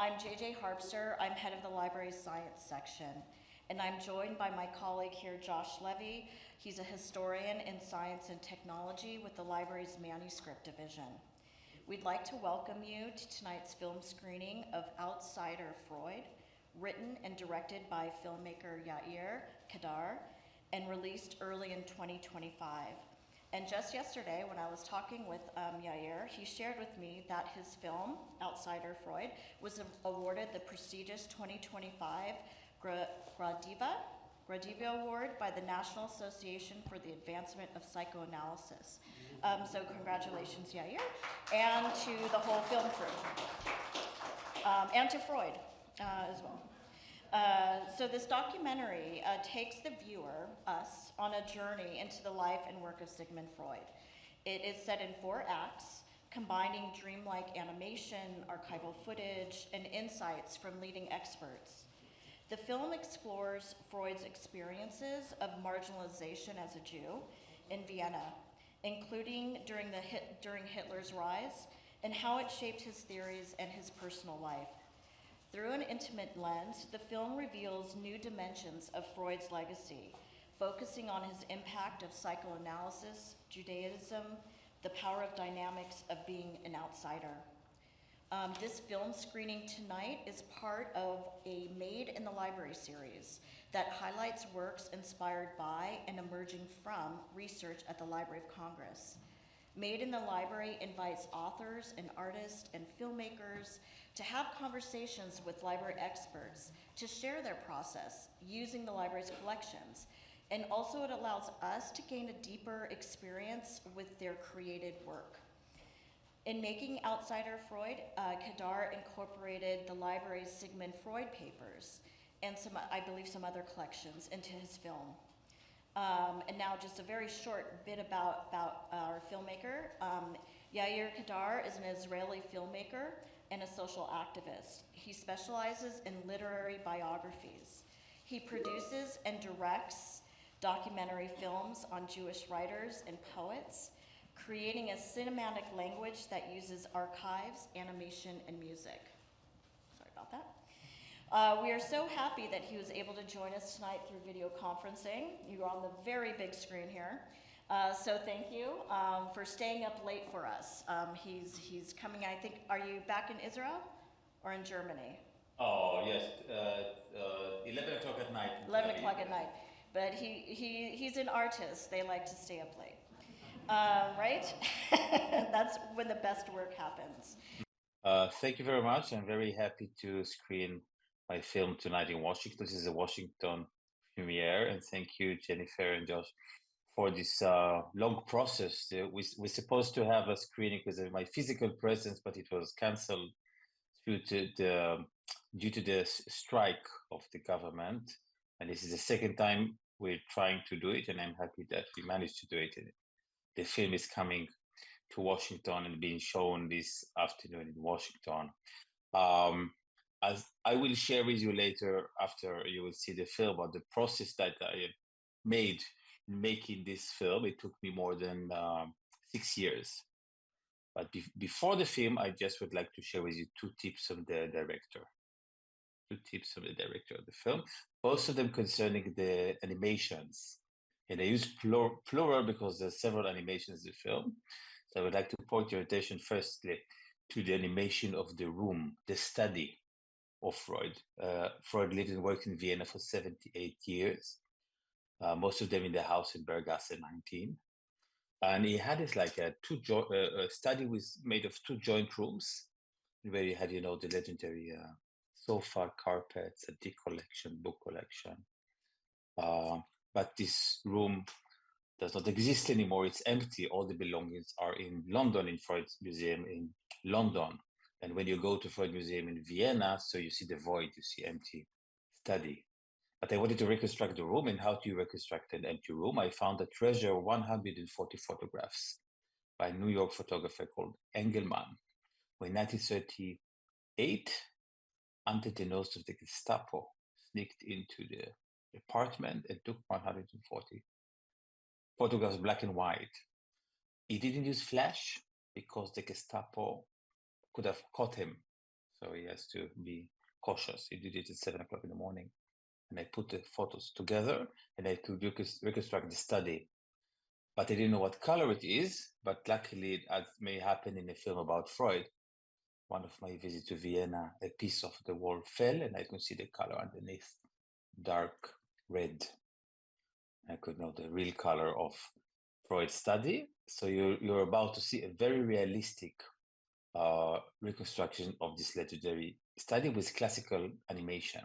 I'm JJ Harpster. I'm head of the library's science section, and I'm joined by my colleague here, Josh Levy. He's a historian in science and technology with the library's manuscript division. We'd like to welcome you to tonight's film screening of Outsider Freud, written and directed by filmmaker Yair Qedar, and released early in 2025. And just yesterday, when I was talking with Yair, he shared with me that his film, Outsider Freud, was awarded the prestigious 2025 Gradiva Award by the National Association for the Advancement of Psychoanalysis. So congratulations, Yair, and to the whole film crew, and to Freud as well. So this documentary takes the viewer, us, on a journey into the life and work of Sigmund Freud. It is set in 4 acts, combining dreamlike animation, archival footage, and insights from leading experts. The film explores Freud's experiences of marginalization as a Jew in Vienna, including during Hitler's rise, and how it shaped his theories and his personal life. Through an intimate lens, the film reveals new dimensions of Freud's legacy, focusing on his impact of psychoanalysis, Judaism, the power of dynamics of being an outsider. This film screening tonight is part of a Made in the Library series that highlights works inspired by and emerging from research at the Library of Congress. Made in the Library invites authors and artists and filmmakers to have conversations with library experts to share their process using the library's collections. And also it allows us to gain a deeper experience with their created work. In making Outsider Freud, Qedar incorporated the library's Sigmund Freud papers and I believe some other collections into his film. And now just a very short bit about our filmmaker. Yair Qedar is an Israeli filmmaker and a social activist. He specializes in literary biographies. He produces and directs documentary films on Jewish writers and poets, creating a cinematic language that uses archives, animation, and music. Sorry about that. We are so happy that he was able to join us tonight through video conferencing. You're on the very big screen here. So thank you for staying up late for us. He's coming, I think, are you back in Israel or in Germany? Oh, yes, 11 o'clock at night. 11 o'clock at night. But he's an artist. They like to stay up late, right? That's when the best work happens. Thank you very much. I'm very happy to screen my film tonight in Washington. This is a Washington premiere, and thank you, Jennifer and Josh, for this long process. We're supposed to have a screening because of my physical presence, but it was cancelled due to the strike of the government. And this is the second time we're trying to do it, and I'm happy that we managed to do it. The film is coming to Washington and being shown this afternoon in Washington. As I will share with you later after you will see the film about the process that I made in making this film. It took me more than 6 years. But before the film, I just would like to share with you 2 tips of the director. 2 tips of the director of the film, both of them concerning the animations. And I use plural because there's several animations in the film. So I would like to point your attention firstly to the animation of the room, the study of Freud. Freud lived and worked in Vienna for 78 years, most of them in the house in Bergasse 19. And he had this like a study made of 2 joint rooms, where you had, the legendary sofa, carpets, a deck collection, book collection. But this room does not exist anymore. It's empty. All the belongings are in London, in Freud's museum in London. And when you go to Freud Museum in Vienna, so you see the void, you see empty study. But I wanted to reconstruct the room. And how do you reconstruct an empty room? I found a treasure of 140 photographs by a New York photographer called Engelmann. In 1938, under the nose of the Gestapo, sneaked into the apartment and took 140 photographs, black and white. He didn't use flash because the Gestapo could have caught him. so he has to be cautious. He did it at 7 o'clock in the morning. And I put the photos together and I could reconstruct the study. But I didn't know what color it is, but luckily, as may happen in a film about Freud, one of my visits to Vienna, a piece of the wall fell and I could see the color underneath, dark red. I could know the real color of Freud's study. So you're about to see a very realistic reconstruction of this legendary study with classical animation.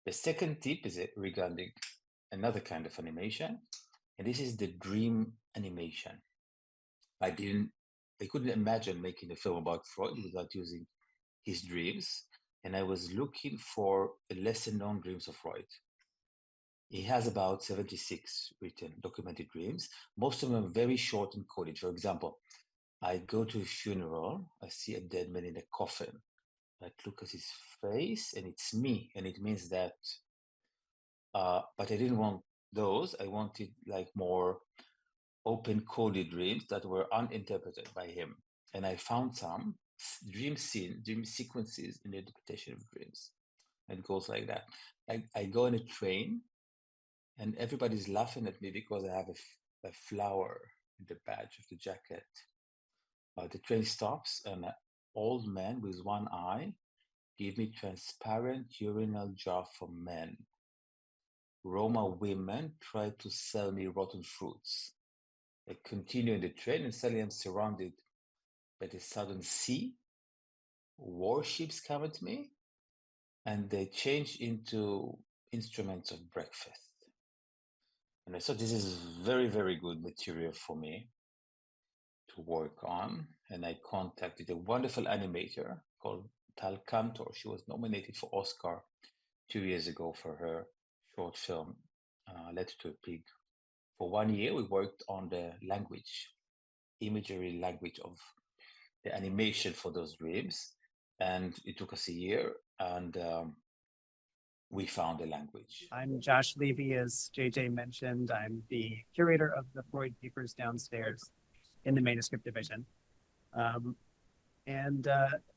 The second tip is regarding another kind of animation, and this is the dream animation. I couldn't imagine making a film about Freud without using his dreams, and I was looking for a lesser known dreams of Freud. He has about 76 written documented dreams. Most of them are very short and coded. For example, I go to a funeral, I see a dead man in a coffin. I look at his face and it's me, and it means that, but I didn't want those. I wanted like more open coded dreams that were uninterpreted by him. And I found some dream sequences in the interpretation of dreams. It goes like that. I go on a train and everybody's laughing at me because I have a flower in the badge of the jacket. The train stops and an old man with one eye gave me transparent urinal jar for men. Roma women tried to sell me rotten fruits. I continue in the train and suddenly I'm surrounded by the southern sea. Warships come at me and they change into instruments of breakfast. And I thought this is very, very good material for me to work on. And I contacted a wonderful animator called Tal Cantor. She was nominated for Oscar 2 years ago for her short film, Letter to a Pig. For 1 year, we worked on the imagery language of the animation for those dreams. And it took us a year and we found a language. I'm Josh Levy, as JJ mentioned. I'm the curator of the Freud papers downstairs in the manuscript division.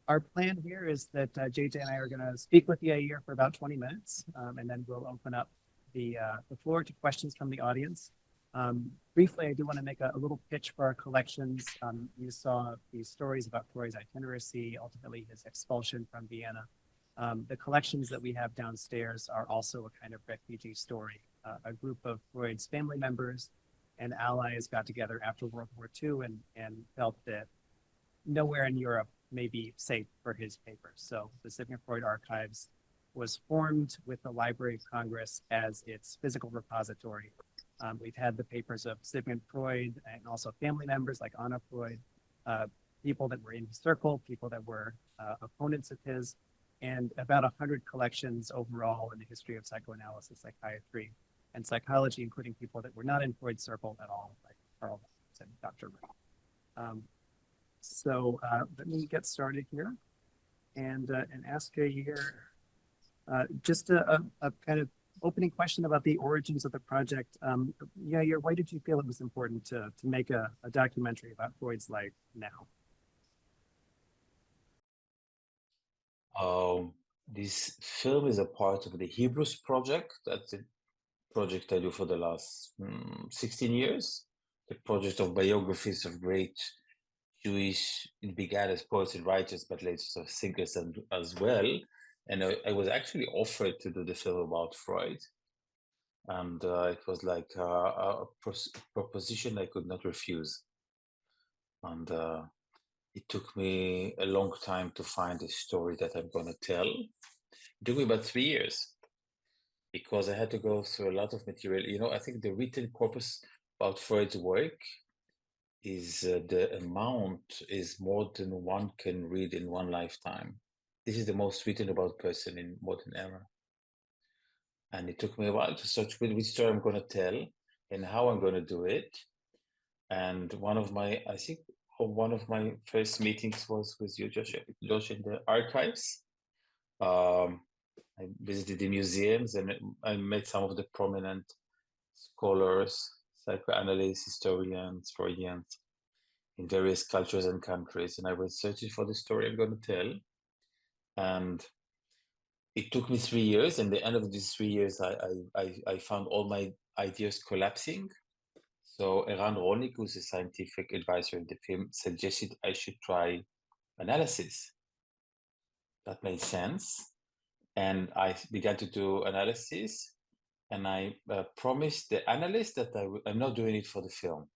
Our plan here is that JJ and I are going to speak with Yair for about 20 minutes, and then we'll open up the floor to questions from the audience. Briefly, I do want to make a little pitch for our collections. You saw these stories about Freud's itineracy, ultimately his expulsion from Vienna. The collections that we have downstairs are also a kind of refugee story. A group of Freud's family members and allies got together after World War II and felt that nowhere in Europe may be safe for his papers. So the Sigmund Freud Archives was formed with the Library of Congress as its physical repository. We've had the papers of Sigmund Freud and also family members like Anna Freud, people that were in his circle, people that were opponents of his, and about 100 collections overall in the history of psychoanalysis, psychiatry, and psychology, including people that were not in Freud's circle at all, like Carl and Dr. Ray. So let me get started here and ask Yair just a kind of opening question about the origins of the project. Yair, why did you feel it was important to make a documentary about Freud's life now? This film is a part of the Hebrews project. That's a project I do for the last 16 years. The project of biographies of great Jewish, it began as poets and writers, but later sort of thinkers as well. And I was actually offered to do the film about Freud. And it was like a proposition I could not refuse. And it took me a long time to find a story that I'm going to tell. It took me about 3 years because I had to go through a lot of material. You know, I think the written corpus about Freud's work is the amount is more than one can read in one lifetime. This is the most written about person in modern era. And it took me a while to search which story I'm going to tell and how I'm going to do it. And one of my first meetings was with you, Josh, in the archives. I visited the museums and I met some of the prominent scholars, psychoanalysts, historians, Freudians in various cultures and countries. And I was searching for the story I'm going to tell. And it took me 3 years, and at the end of these 3 years, I found all my ideas collapsing. So Eran Rolnik, who's a scientific advisor in the film, suggested I should try analysis. That made sense. And I began to do analysis, and I promised the analyst that I'm not doing it for the film.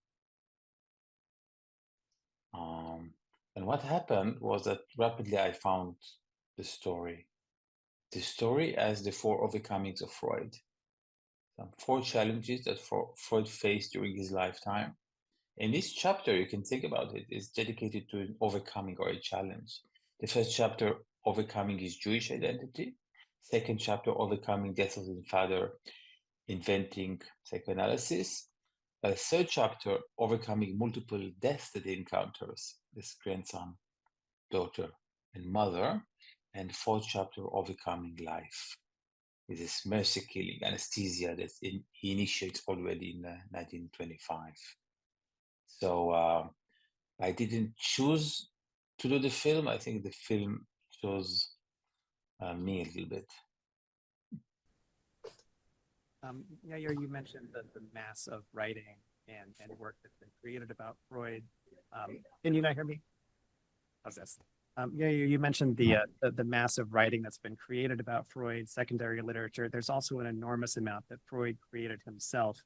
And what happened was that rapidly I found the story. The story as the 4 overcomings of Freud. Some 4 challenges that Freud faced during his lifetime. In this chapter, you can think about it, is dedicated to an overcoming or a challenge. The first chapter, overcoming his Jewish identity. Second chapter, overcoming death of his father, inventing psychoanalysis. A third chapter, overcoming multiple deaths that he encounters, his grandson, daughter, and mother. And fourth chapter, overcoming life, with this mercy killing anesthesia that he initiates already in 1925. So I didn't choose to do the film. I think the film chose me a little bit. Yair, you mentioned the mass of writing and work that's been created about Freud. Can you not hear me? How's this? Yair, you mentioned the mass of writing that's been created about Freud, secondary literature. There's also an enormous amount that Freud created himself.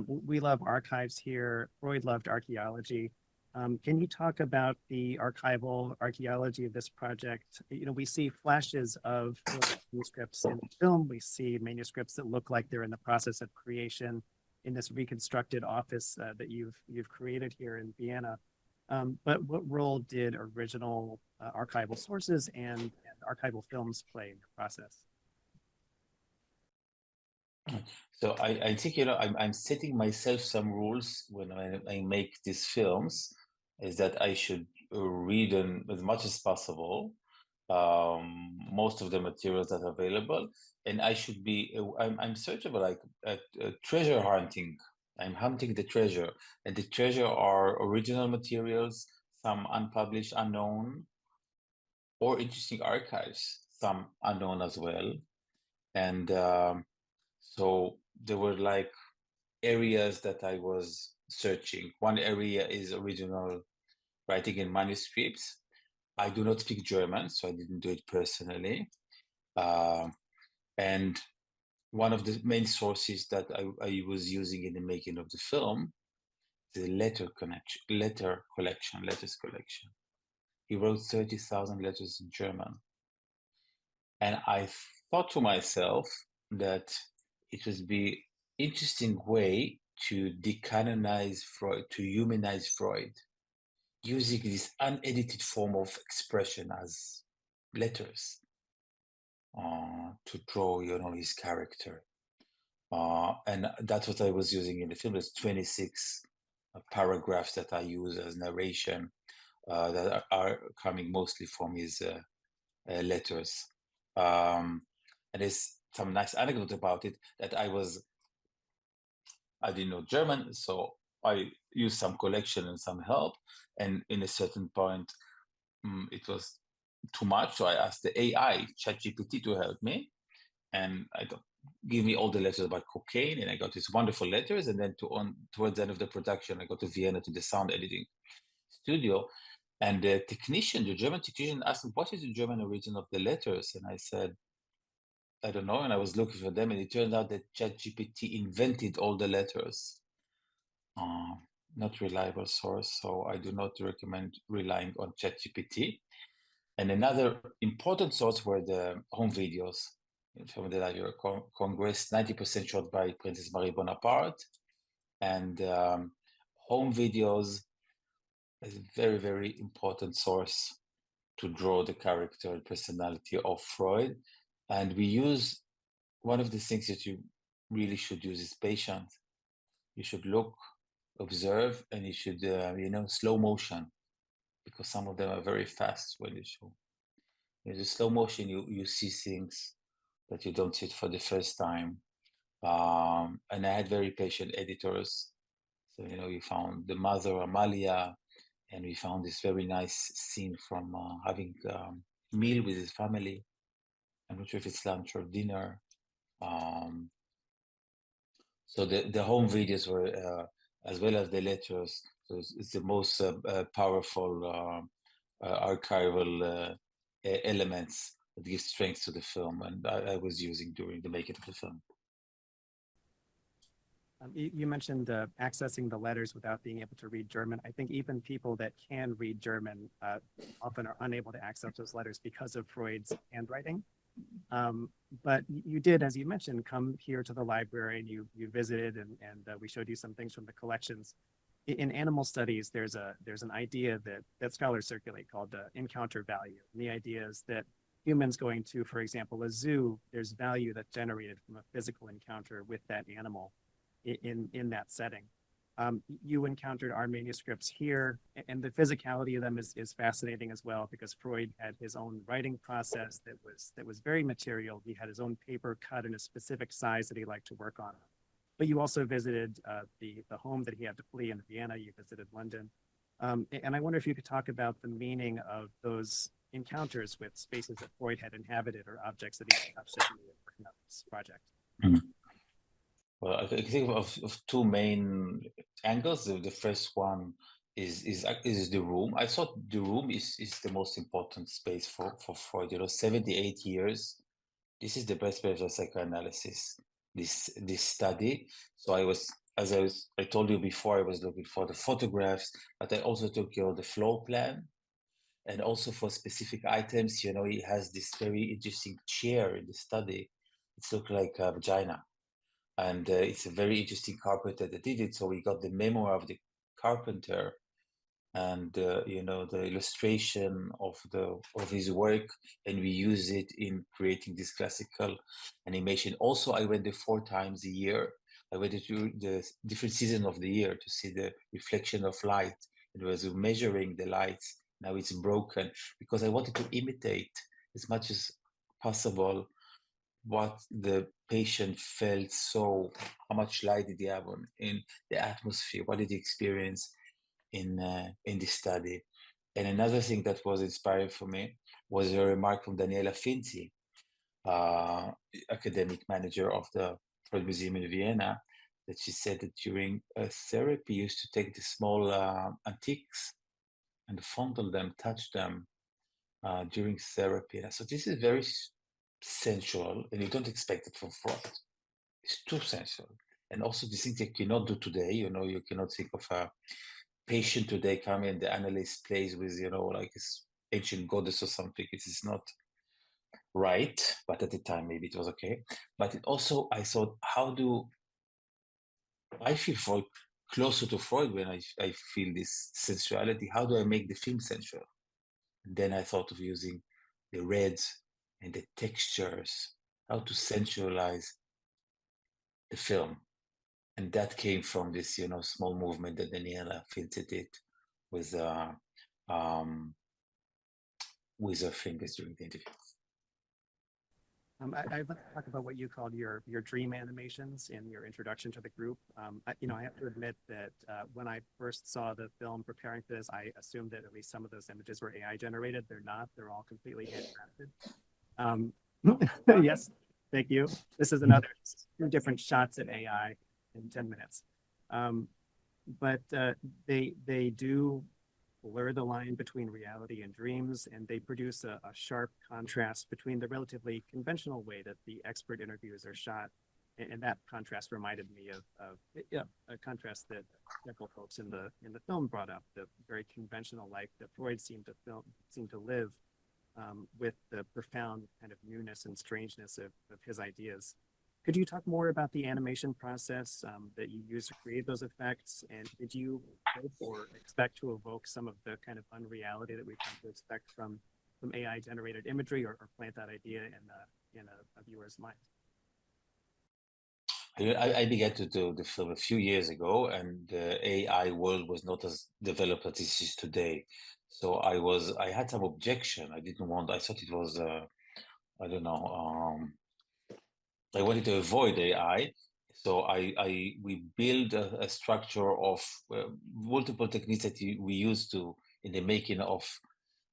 We love archives here. Freud loved archaeology. Can you talk about the archival archaeology of this project? You know, we see flashes of manuscripts in the film. We see manuscripts that look like they're in the process of creation in this reconstructed office that you've created here in Vienna. But what role did original archival sources and archival films play in the process? So I think, you know, I'm setting myself some rules when I make these films, is that I should read them as much as possible, most of the materials that are available, and I should be, I'm searchable, like treasure hunting. I'm hunting the treasure, and the treasure are original materials, some unpublished, unknown, or interesting archives, some unknown as well. And so there were like areas that I was searching. One area is original writing in manuscripts. I do not speak German, so I didn't do it personally. And one of the main sources that I was using in the making of the film, the letters collection. He wrote 30,000 letters in German. And I thought to myself that it would be interesting way to decanonize Freud, to humanize Freud, using this unedited form of expression as letters to draw, you know, his character. And that's what I was using in the film. There's 26 paragraphs that I use as narration that are coming mostly from his letters. And there's some nice anecdote about it that I didn't know German, so I used some collection and some help. And in a certain point, it was too much. So I asked the AI, ChatGPT, to help me. And I got, give me all the letters about cocaine. And I got these wonderful letters. And then towards the end of the production, I got to Vienna to the sound editing studio. And the technician, the German technician, asked me, what is the German origin of the letters? And I said, I don't know. And I was looking for them. And it turned out that ChatGPT invented all the letters. Not reliable source. So I do not recommend relying on ChatGPT. And another important source were the home videos from the Library of Congress, 90% shot by Princess Marie Bonaparte. And home videos is a very, very important source to draw the character and personality of Freud. And we use, one of the things that you really should use is patience. You should look, observe, and you should, you know, slow motion, because some of them are very fast when you show. In the slow motion, you see things that you don't see it for the first time. And I had very patient editors. So, you know, we found the mother, Amalia, and we found this very nice scene from having meal with his family. I'm not sure if it's lunch or dinner. So the home videos were, as well as the letters, so it's the most powerful archival elements that give strength to the film, and I was using during the making of the film. You mentioned accessing the letters without being able to read German. I think even people that can read German often are unable to access those letters because of Freud's handwriting. But you did, as you mentioned, come here to the library and you visited and we showed you some things from the collections. In animal studies, there's an idea that scholars circulate called encounter value. And the idea is that humans going to, for example, a zoo, there's value that's generated from a physical encounter with that animal in that setting. You encountered our manuscripts here, and the physicality of them is fascinating as well, because Freud had his own writing process that was very material. He had his own paper cut in a specific size that he liked to work on. But you also visited the home that he had to flee in Vienna. You visited London. And I wonder if you could talk about the meaning of those encounters with spaces that Freud had inhabited or objects that he touched as he was working on this project. Mm-hmm. Well, I think of two main angles. The first one is the room. I thought the room is the most important space for Freud. 78 years. This is the best place of psychoanalysis. This study. So I told you before, I was looking for the photographs, but I also took the floor plan, and also for specific items. He has this very interesting chair in the study. It looks like a vagina. And it's a very interesting carpenter that did it. So we got the memoir of the carpenter, and the illustration of his work, and we use it in creating this classical animation. Also, I went there 4 times a year. I went to the different season of the year to see the reflection of light. It was measuring the lights. Now it's broken, because I wanted to imitate as much as possible what the patient felt. So how much light did he have in the atmosphere? What did he experience in this study? And another thing that was inspiring for me was a remark from Daniela Finzi, academic manager of the Freud Museum in Vienna, that she said that during therapy, used to take the small antiques and fondle them, touch them during therapy. So this is very sensual, and you don't expect it from Freud. It's too sensual. And also the things you cannot do today. You cannot think of a patient today coming and the analyst plays with, like this ancient goddess or something. It is not right, but at the time maybe it was okay. But it also, I thought, how do I feel Freud closer to Freud when I feel this sensuality? How do I make the film sensual? And then I thought of using the reds and the textures, how to sensualize the film. And that came from this, small movement that Daniela Finzi did with her fingers during the interview. I'd like to talk about what you called your dream animations in your introduction to the group. I have to admit that when I first saw the film preparing for this, I assumed that at least some of those images were AI generated. They're not. They're all completely handcrafted. Yes, thank you. This is another 2 different shots at AI in 10 minutes. But they do blur the line between reality and dreams, and they produce a sharp contrast between the relatively conventional way that the expert interviews are shot. And that contrast reminded me of a contrast that several folks in the film brought up, the very conventional life that Freud seemed to live, with the profound kind of newness and strangeness of his ideas. Could you talk more about the animation process that you used to create those effects? And did you hope or expect to evoke some of the kind of unreality that we've come to expect from AI-generated imagery, or plant that idea in a viewer's mind? I began to do the film a few years ago, and the AI world was not as developed as it is today. So I had some objection. I thought it was, I don't know, I wanted to avoid AI. So we build a structure of multiple techniques that we use in the making of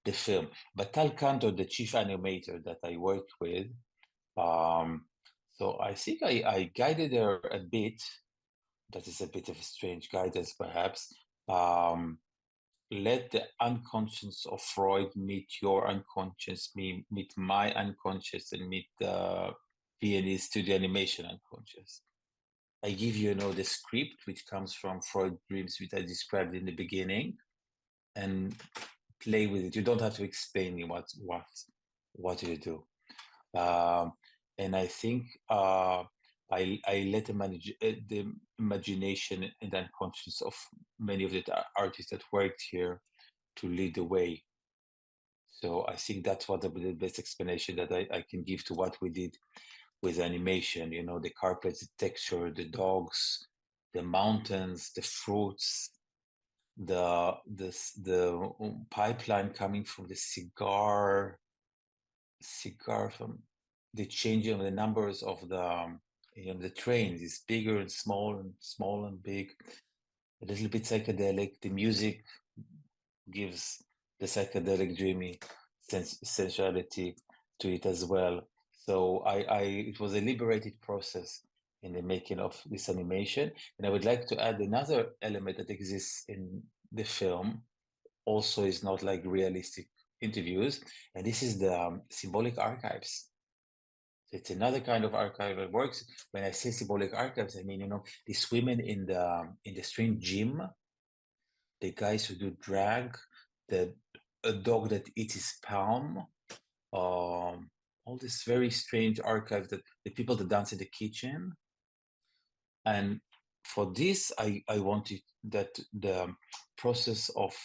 the film. But Tal Cantor, the chief animator that I worked with, so I think I guided her a bit. That is a bit of a strange guidance, perhaps. Let the unconscious of Freud meet your unconscious, meet my unconscious, and meet the Viennese studio animation unconscious. I give you, the script, which comes from Freud dreams, which I described in the beginning, and play with it. You don't have to explain me what you do. And I think I let the imagination and the unconscious of many of the artists that worked here to lead the way. So I think that's what the best explanation that I can give to what we did with animation. The carpets, the texture, the dogs, the mountains, the fruits, the pipeline coming from the cigar from the changing of the numbers of the trains is bigger and small and big, a little bit psychedelic. The music gives the psychedelic dreamy sensuality to it as well. So it was a liberated process in the making of this animation. And I would like to add another element that exists in the film, also is not like realistic interviews, and this is the symbolic archives. It's another kind of archival works. When I say symbolic archives, I mean, these women in the street gym, the guys who do drag, a dog that eats his palm, all this very strange archive, that the people that dance in the kitchen. And for this, I wanted that the process of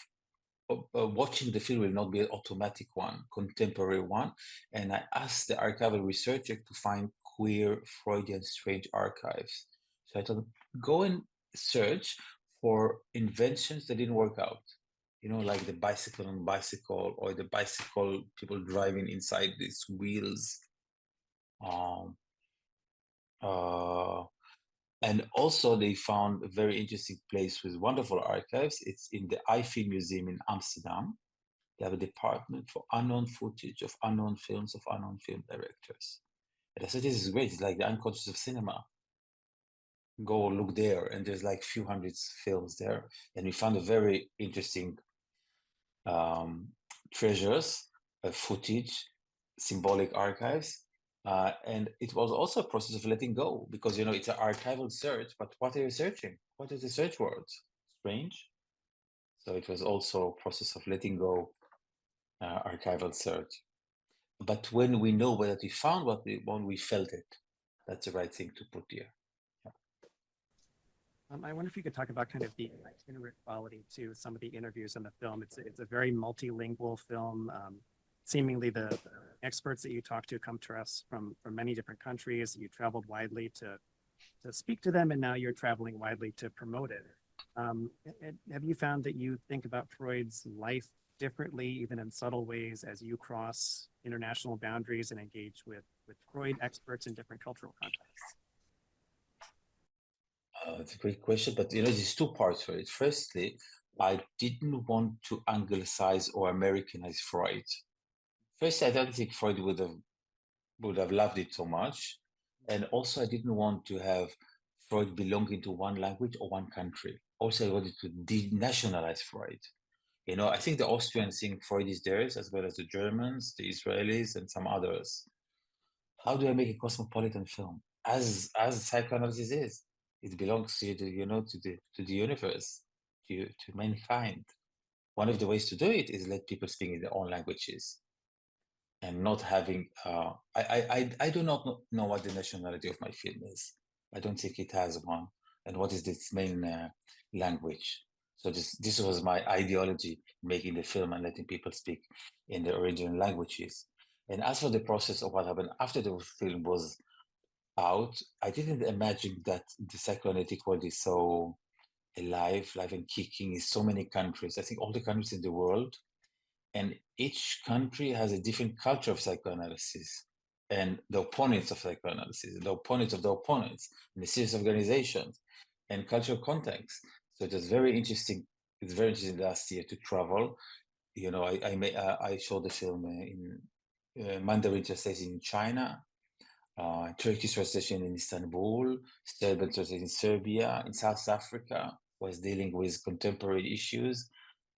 watching the film will not be an automatic one, contemporary one. And I asked the archival researcher to find queer Freudian strange archives. So I thought, go and search for inventions that didn't work out. Like the bicycle on bicycle, or the bicycle people driving inside these wheels. And also they found a very interesting place with wonderful archives. It's in the Eiffel Museum in Amsterdam. They have a department for unknown footage of unknown films of unknown film directors. And I said, this is great. It's like the unconscious of cinema. Go look there. And there's like few hundreds films there. And we found a very interesting treasures, footage, symbolic archives. And it was also a process of letting go, because it's an archival search, but what are you searching? What are the search words? Strange. So it was also a process of letting go, archival search. But when we know that we found what we want, we felt it. That's the right thing to put here. I wonder if you could talk about kind of the itinerant quality to some of the interviews in the film. It's a very multilingual film. Seemingly the experts that you talk to come to us from many different countries. You traveled widely to speak to them, and now you're traveling widely to promote it. Have you found that you think about Freud's life differently, even in subtle ways, as you cross international boundaries and engage with Freud experts in different cultural contexts? It's a great question, but there's two parts for it. Firstly, I didn't want to anglicize or Americanize Freud. First, I don't think Freud would have loved it so much, and also I didn't want to have Freud belonging to one language or one country. Also, I wanted to denationalize Freud. I think the Austrians think Freud is theirs, as well as the Germans, the Israelis, and some others. How do I make a cosmopolitan film? As psychoanalysis is, it belongs to to the universe, to mankind. One of the ways to do it is let people speak in their own languages, and not having. I do not know what the nationality of my film is. I don't think it has one. And what is its main language? So this was my ideology, making the film and letting people speak in the original languages. And as for the process of what happened after the film was out, I didn't imagine that the psychoanalytic world is so alive, live and kicking in so many countries. I think all the countries in the world, and each country has a different culture of psychoanalysis, and the opponents of psychoanalysis, the opponents of the opponents, and the serious organizations, and cultural context. So it was very interesting. It's very interesting last year to travel. I showed the film in Mandarin translation in China, Turkish translation in Istanbul, Serbian translation in Serbia, in South Africa, was dealing with contemporary issues.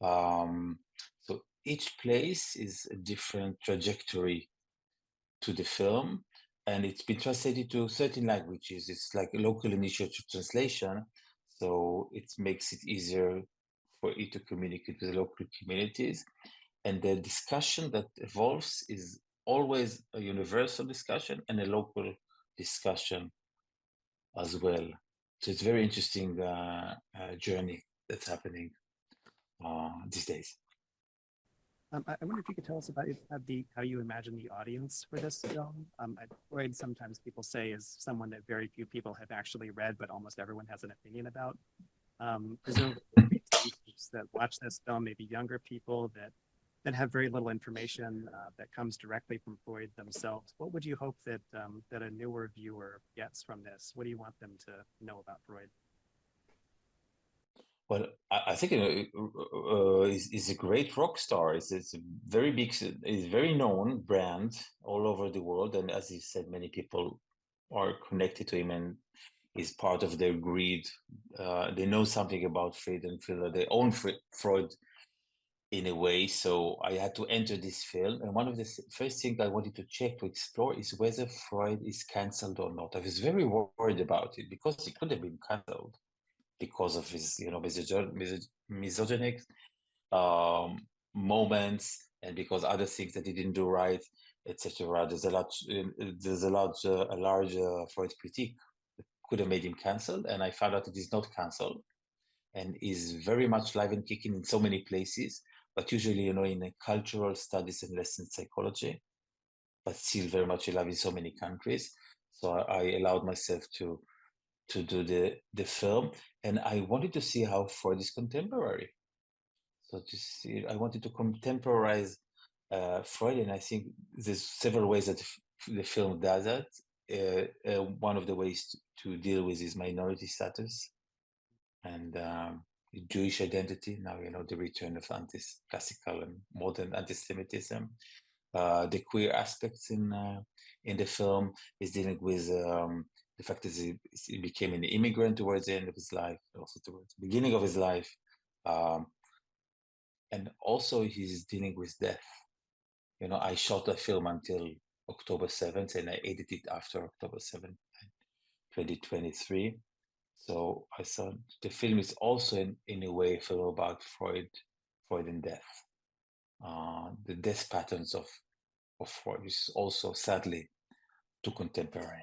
So each place is a different trajectory to the film, and it's been translated to 13 languages. It's like a local initiative translation, so it makes it easier for it to communicate with local communities. And the discussion that evolves is always a universal discussion and a local discussion as well. So it's a very interesting journey that's happening these days. I wonder if you could tell us about how you imagine the audience for this film. Freud, sometimes people say, is someone that very few people have actually read, but almost everyone has an opinion about. Presumably, that watch this film, maybe younger people that have very little information that comes directly from Freud themselves. What would you hope that a newer viewer gets from this? What do you want them to know about Freud? Well, I think he's a great rock star. It's a very big, it's very known brand all over the world, and as you said, many people are connected to him and is part of their greed. They know something about Freud and feel that they own Freud in a way. So I had to enter this film, and one of the first things I wanted to check to explore is whether Freud is cancelled or not. I was very worried about it because he could have been cancelled because of his, misogynic moments, and because other things that he didn't do right, etc. There's a large Freud critique that could have made him cancelled, and I found out it is not cancelled, and is very much live and kicking in so many places, but usually, in cultural studies and less in psychology, but still very much alive in so many countries. So I allowed myself to do the film, and I wanted to see how Freud is contemporary. So I wanted to contemporize Freud, and I think there's several ways that the film does that. One of the ways to deal with his minority status and Jewish identity. Now, the return of classical and modern anti-Semitism. The queer aspects in the film is dealing with the fact that he became an immigrant towards the end of his life, also towards the beginning of his life. And also he's dealing with death. I shot the film until October 7th, and I edited it after October 7th, 2023. So I thought the film is also in a way a film about Freud and death. The death patterns of Freud is also sadly too contemporary.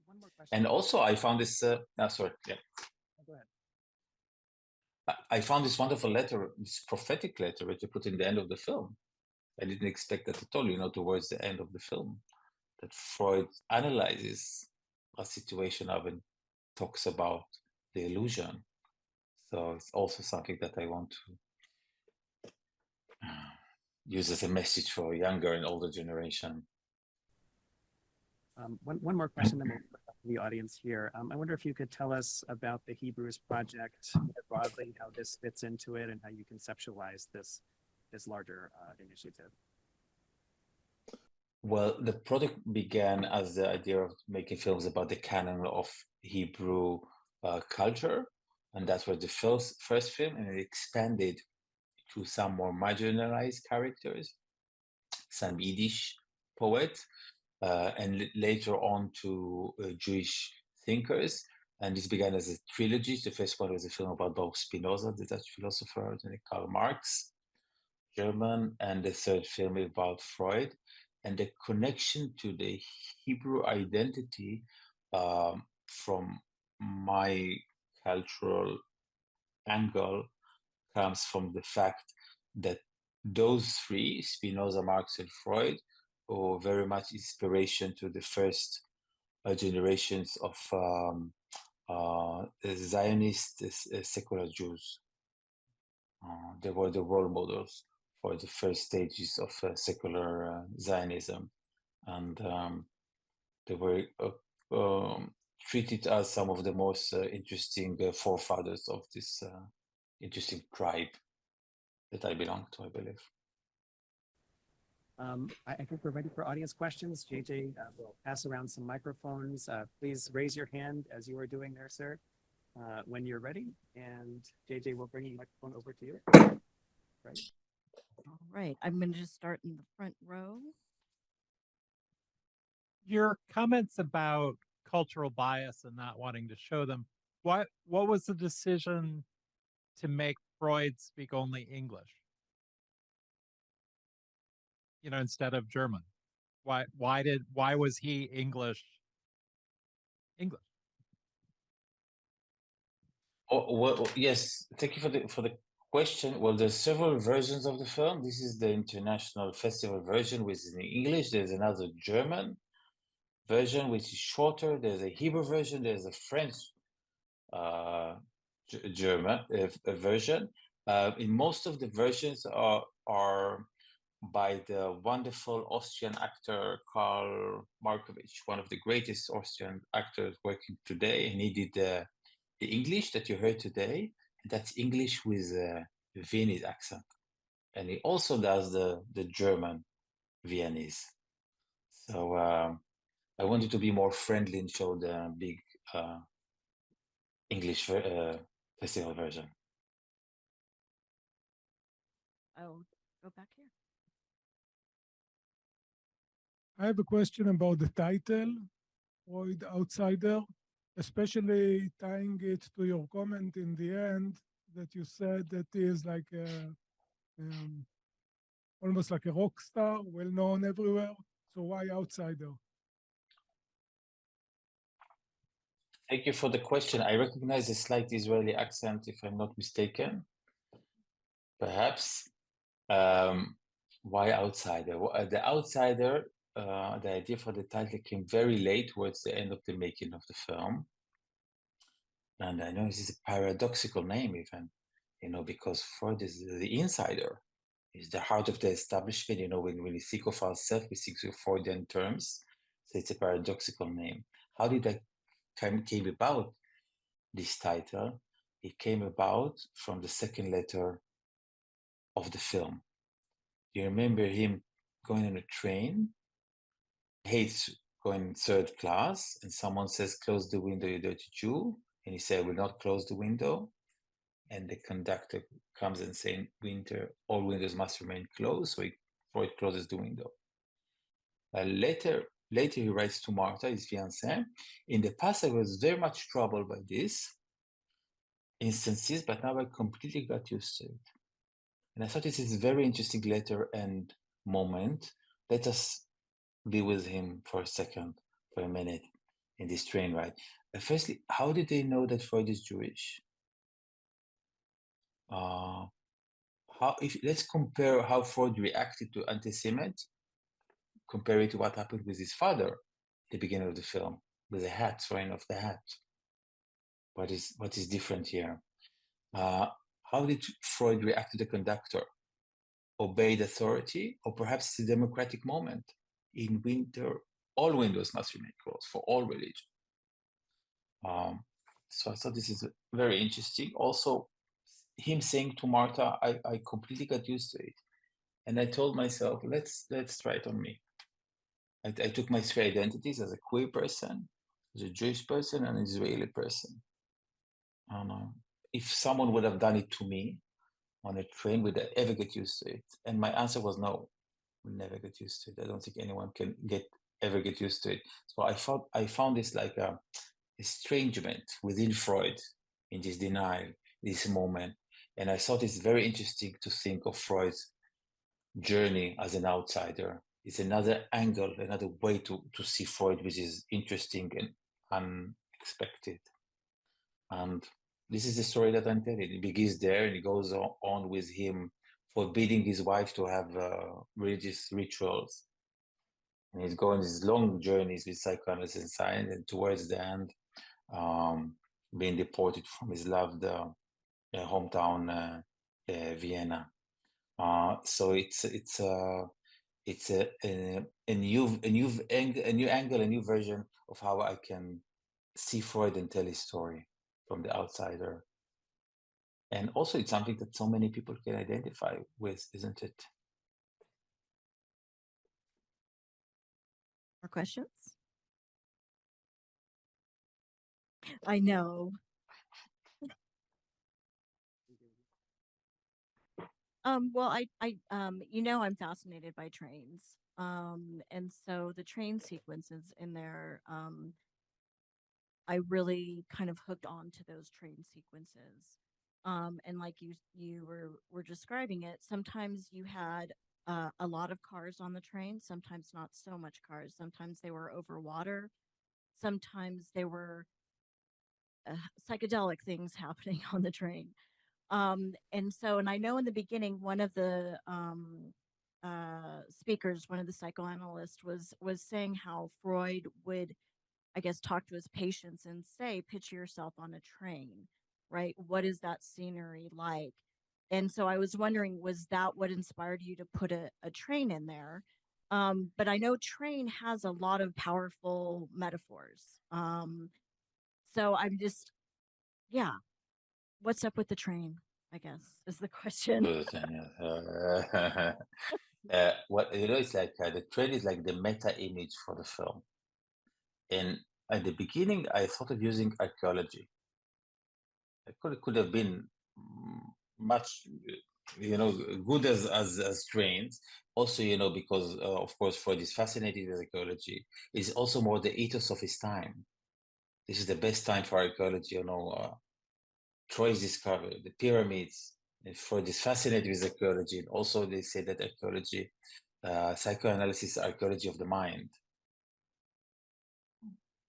One more question. And also I found this, sorry, yeah. Go ahead. I found this wonderful letter, this prophetic letter that you put in the end of the film. I didn't expect that at all, towards the end of the film, that Freud analyzes a situation of and talks about the illusion. So it's also something that I want to use as a message for a younger and older generation. One more question, then we'll put up to the audience here. I wonder if you could tell us about the Hebrews project more broadly, how this fits into it, and how you conceptualize this larger initiative. Well, the project began as the idea of making films about the canon of Hebrew culture, and that was the first film, and it expanded to some more marginalized characters, some Yiddish poets, and later on to Jewish thinkers. And this began as a trilogy. The first one was a film about Baruch Spinoza, the Dutch philosopher, and Karl Marx, German, and the third film about Freud. And the connection to the Hebrew identity from my cultural angle comes from the fact that those three, Spinoza, Marx, and Freud, owe very much inspiration to the first generations of Zionist secular Jews. They were the role models for the first stages of secular Zionism, and they were treated as some of the most interesting forefathers of this interesting tribe that I belong to, I believe. I think we're ready for audience questions. JJ will pass around some microphones. Please raise your hand as you are doing there, sir, when you're ready. And JJ will bring the microphone over to you. Right. All right, I'm going to just start in the front row. Your comments about cultural bias and not wanting to show them, what was the decision to make Freud speak only English? Instead of German. Why was he English? Oh, well, yes, thank you for the question. Well, there's several versions of the film. This is the international festival version, which is in English. There's another German version, which is shorter. There's a Hebrew version. There's a French German version. In most of the versions are by the wonderful Austrian actor Karl Markovich, one of the greatest Austrian actors working today, and he did the English that you heard today, and that's English with a Viennese accent, and he also does the German Viennese. So I wanted to be more friendly and show the big English festival version. I'll go back here. I have a question about the title, Freud Outsider, especially tying it to your comment in the end that you said that he is like almost like a rock star, well known everywhere. So why outsider? Thank you for the question. I recognize a slight Israeli accent, if I'm not mistaken. Perhaps. Why outsider? The outsider, the idea for the title came very late, towards the end of the making of the film. And I know this is a paradoxical name even, because Freud is the insider. He's the heart of the establishment. When we think of ourselves, we think of Freudian terms. So it's a paradoxical name. How did that came about, this title? It came about from the second letter of the film. You remember him going on a train, hates going third class, and someone says, "Close the window, you dirty Jew." And he said, "I will not close the window." And the conductor comes and saying, all windows must remain closed. So Freud closes the window. Later he writes to Martha, his fiancée. In the past, I was very much troubled by these instances, but now I completely got used to it. And I thought this is a very interesting letter and moment. Let us be with him for a minute in this train ride. Firstly, how did they know that Freud is Jewish? Let's compare how Freud reacted to anti-Semites, compare it to what happened with his father at the beginning of the film, with the hat, throwing off the hat. What is different here? How did Freud react to the conductor? Obeyed authority, or perhaps it's a democratic moment? In winter, all windows must remain closed for all religion. So I thought this is very interesting. Also, him saying to Martha, I completely got used to it. And I told myself, let's try it on me. I took my three identities as a queer person, as a Jewish person, and an Israeli person. If someone would have done it to me on a train, would I ever get used to it? And my answer was no, we'll never get used to it. I don't think anyone can ever get used to it. So I found this like a estrangement within Freud in this denial, this moment. And I thought it's very interesting to think of Freud's journey as an outsider. It's another angle, another way to see Freud, which is interesting and unexpected. And this is the story that I'm telling. It begins there, and it goes on with him forbidding his wife to have religious rituals. And he's going these long journeys with psychoanalysis and science, and towards the end, being deported from his loved hometown, Vienna. So it's a new angle, a new version of how I can see Freud and tell his story from the outsider. And also it's something that so many people can identify with, isn't it? More questions? I know. Well, I'm fascinated by trains. And so the train sequences in there, I really kind of hooked on to those train sequences. And like you were describing it, sometimes you had a lot of cars on the train, sometimes not so much cars. Sometimes they were over water, sometimes they were psychedelic things happening on the train. And I know in the beginning, one of the speakers, one of the psychoanalysts, was saying how Freud would, I guess, talk to his patients and say, picture yourself on a train, right? What is that scenery like? And so I was wondering, was that what inspired you to put a train in there? But I know train has a lot of powerful metaphors. So I'm just, yeah, what's up with the train, I guess, is the question. Good, what it's like the train is like the meta image for the film. And at the beginning, I thought of using archaeology. It could have been much, good as trains. Also, because of course Freud is fascinated with archaeology. It's also more the ethos of his time. This is the best time for archaeology. Troy is discovered, the pyramids. And Freud is fascinated with archaeology. And also, they say that archaeology, psychoanalysis, archaeology of the mind.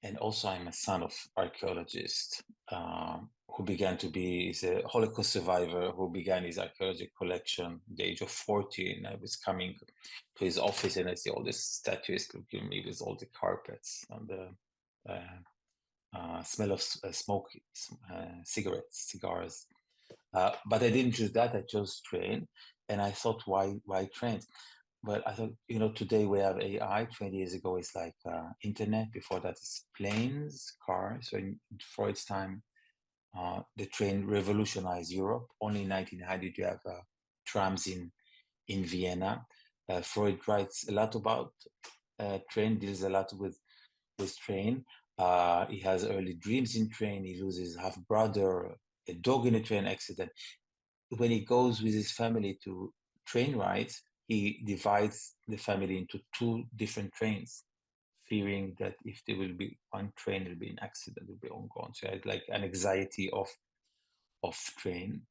And also, I'm a son of archaeologist who began to be is a Holocaust survivor who began his archaeology collection at the age of 14. I was coming to his office and I see all the statues looking at me with all the carpets and the smell of smoke, cigarettes, cigars. But I didn't choose that. I chose train, and I thought, why trains? But I thought, today we have AI. 20 years ago, it's like internet. Before that, it's planes, cars. So in Freud's time, the train revolutionized Europe. Only in 1900 you have trams in Vienna. Freud writes a lot about train, deals a lot with train. He has early dreams in train. He loses half brother, a dog in a train accident. When he goes with his family to train rides, he divides the family into two different trains, fearing that if there will be one train, there will be an accident, will be all gone. So I had like an anxiety of train.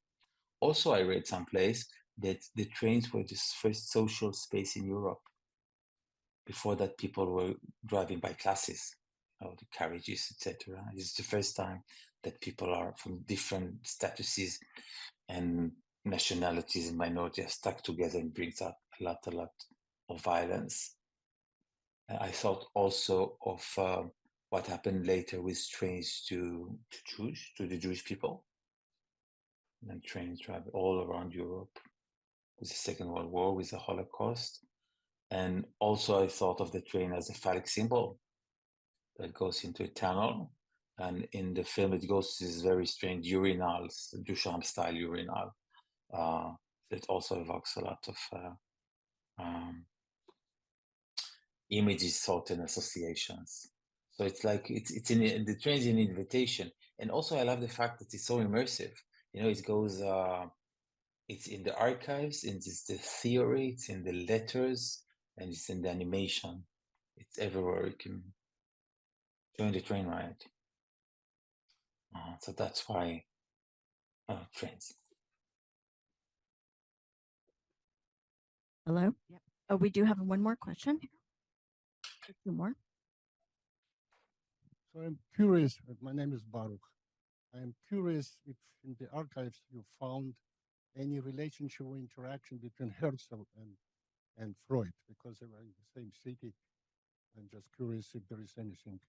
Also, I read someplace that the trains were the first social space in Europe. Before that, people were driving by classes, the carriages, etc. It's the first time that people are from different statuses and nationalities and minorities are stuck together and brings out a lot of violence. I thought also of what happened later with trains to the Jewish people, and trains travel all around Europe with the Second World War, with the Holocaust. And also I thought of the train as a phallic symbol that goes into a tunnel. And in the film, it goes to this very strange urinals, Duchamp style urinal. It also evokes a lot of images, thought, and associations. So it's like it's in the train's an invitation, and also I love the fact that it's so immersive. It goes. It's in the archives, and it's the theory, it's in the letters, and it's in the animation. It's everywhere. You can join the train ride. So that's why trains. Hello? Yep. Oh, we do have one more question. Two more. So I'm curious, my name is Baruch. I'm curious if in the archives you found any relationship or interaction between Herzl and Freud, because they were in the same city. I'm just curious if there is anything,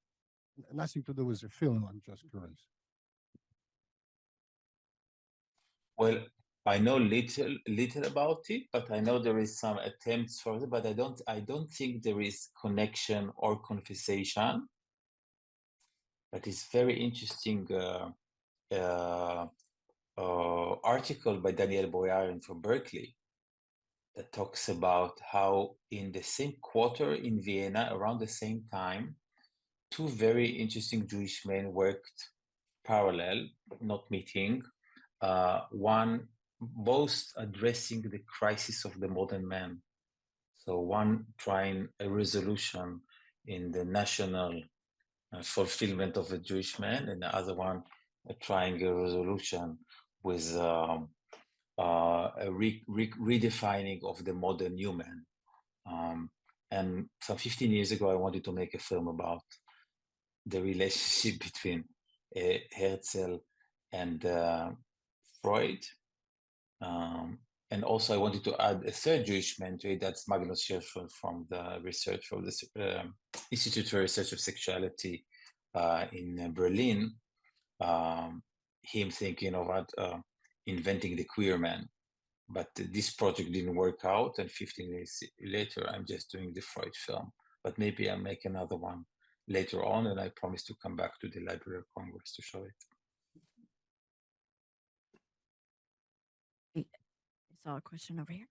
nothing to do with the film, I'm just curious. Well, I know little about it, but I know there is some attempts for it, but I don't think there is connection or conversation. But it's very interesting article by Daniel Boyarin from Berkeley that talks about how in the same quarter in Vienna, around the same time, two very interesting Jewish men worked parallel, not meeting. One, both addressing the crisis of the modern man. So one trying a resolution in the national fulfillment of a Jewish man, and the other one trying a resolution with a redefining of the modern human. And some 15 years ago, I wanted to make a film about the relationship between Herzl and Freud. And also I wanted to add a third Jewish man to it, that's Magnus Hirschfeld from the research from the Institute for Research of Sexuality in Berlin. Him thinking about inventing the queer man. But this project didn't work out, and 15 years later, I'm just doing the Freud film. But maybe I'll make another one later on, and I promise to come back to the Library of Congress to show it. I saw a question over here.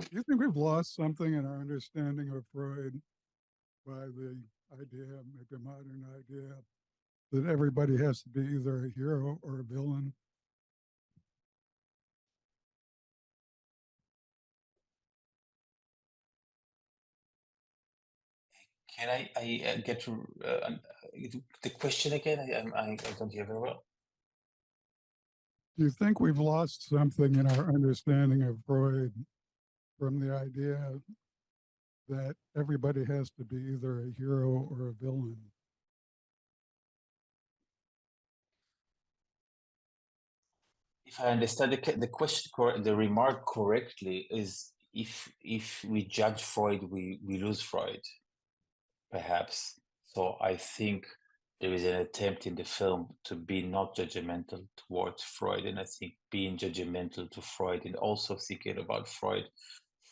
Do you think we've lost something in our understanding of Freud by the idea, maybe a modern idea, that everybody has to be either a hero or a villain? Can I get to the question again? I don't hear very well. Do you think we've lost something in our understanding of Freud from the idea that everybody has to be either a hero or a villain? If I understand the question, the remark correctly, is if we judge Freud, we lose Freud, perhaps. So I think there is an attempt in the film to be not judgmental towards Freud, and I think being judgmental to Freud and also thinking about Freud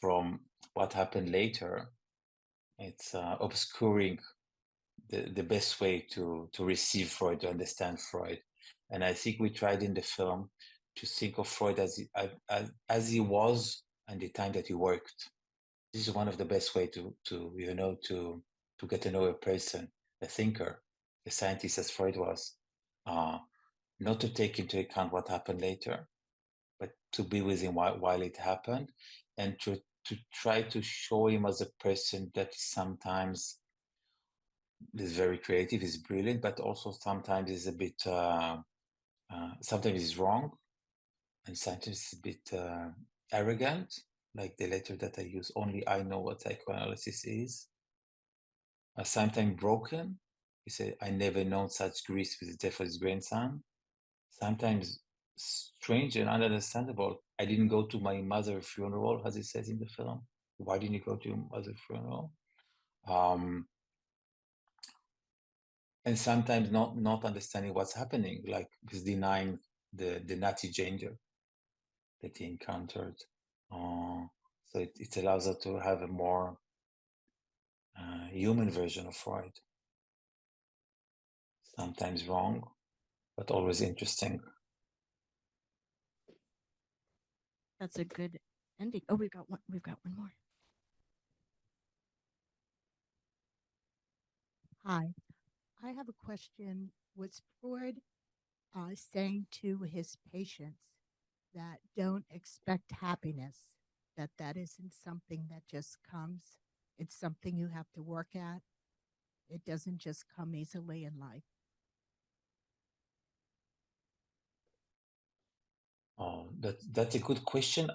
from what happened later, it's obscuring the best way to receive Freud, to understand Freud. And I think we tried in the film to think of Freud as he was and the time that he worked. This is one of the best way to get to know a person, a thinker, a scientist as Freud was. Not to take into account what happened later, but to be with him while it happened, and to try to show him as a person that sometimes is very creative, is brilliant, but also sometimes is a bit, sometimes is wrong, and sometimes a bit arrogant, like the letter that I use, only I know what psychoanalysis is. Sometimes broken. He said, I never known such grief with the death of his grandson. Sometimes strange and ununderstandable. I didn't go to my mother's funeral, as he says in the film. Why didn't you go to your mother's funeral? And sometimes not understanding what's happening, like he's denying the Nazi gender that he encountered. So it allows us to have a more human version of Freud. Sometimes wrong, but always interesting. That's a good ending. Oh, we've got one more. Hi, I have a question. Was Freud saying to his patients that don't expect happiness, that isn't something that just comes? It's something you have to work at. It doesn't just come easily in life. Oh, that's a good question.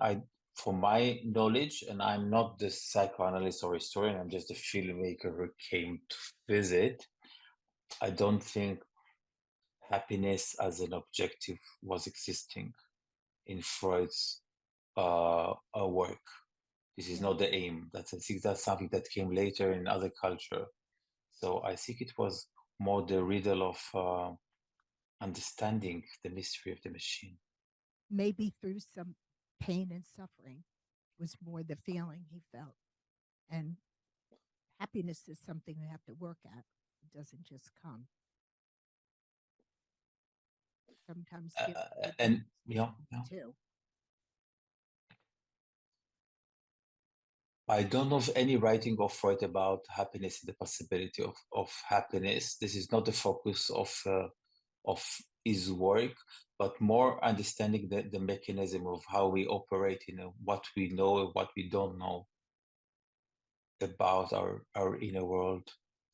For my knowledge, and I'm not the psychoanalyst or historian, I'm just a filmmaker who came to visit. I don't think happiness as an objective was existing in Freud's work. This is not the aim. I think that's something that came later in other culture. So I think it was more the riddle of understanding the mystery of the machine. Maybe through some pain and suffering was more the feeling he felt. And happiness is something you have to work at. It doesn't just come. sometimes Uh, give and yeah, too. I don't know of any writing of Freud about happiness and the possibility of happiness. This is not the focus of his work, but more understanding the mechanism of how we operate, what we know and what we don't know about our inner world.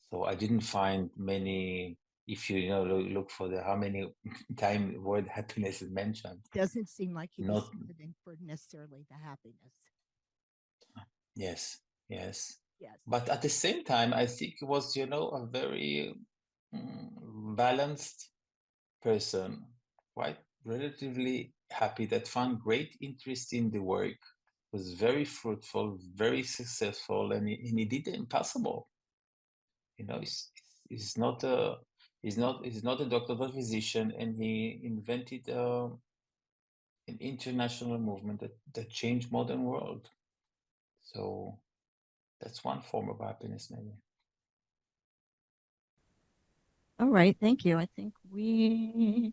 So I didn't find many. If you look for how many time the word happiness is mentioned. Doesn't seem like he was Not looking for necessarily the happiness. yes, yes. Yes. But at the same time, I think it was, a very balanced person, quite relatively happy, that found great interest in the work, was very fruitful, very successful, and he did the impossible. He's not a doctor, but a physician, and he invented an international movement that changed modern world. So that's one form of happiness, maybe. All right, thank you. I think we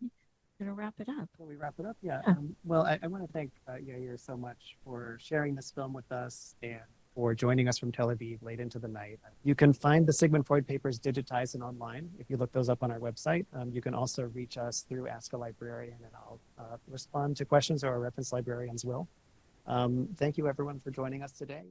gonna wrap it up. Will we wrap it up? Yeah. Yeah. Well, I want to thank Yair so much for sharing this film with us and for joining us from Tel Aviv late into the night. You can find the Sigmund Freud papers digitized and online if you look those up on our website. You can also reach us through Ask a Librarian, and I'll respond to questions, or our reference librarians will. Thank you, everyone, for joining us today.